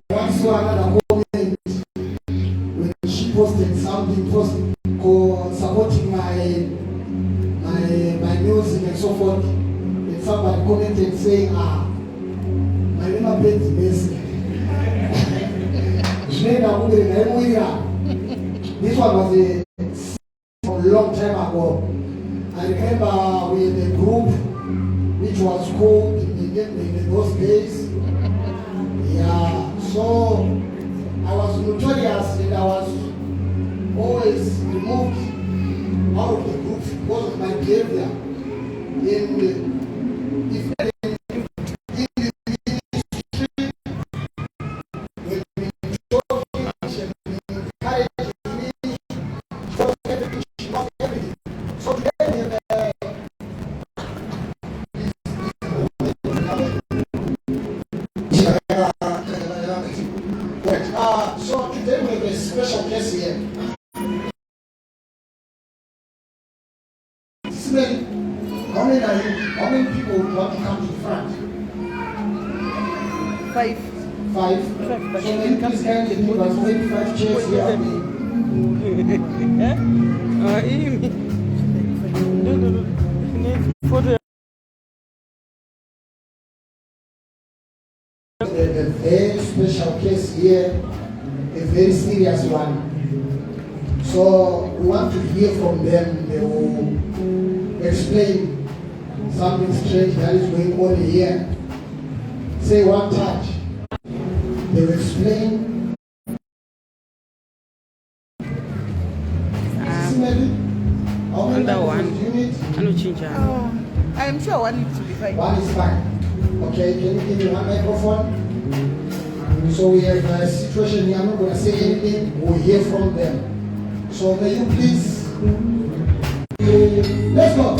once saw another comment when she posted something supporting my music and so forth, and somebody commented saying, my name is Messi. This one was a long time ago. I remember we had a group which was called in those days. Yeah, so I was notorious and I was always removed out of the group because of my behavior. So today we have a special guest here. Smelly, how many are you? How many people want to come to the front? 5. 5? So maybe please kindly give us maybe 5 chairs here. A very special case here, a very serious one. So we want to hear from them. They will explain something strange that is going on here. Say one touch. They will explain. How many do you need? I am sure one needs to be fine. One is fine. Okay, can you give me one microphone? So we have a situation here. I'm not going to say anything. We'll hear from them. So may you please, let's go.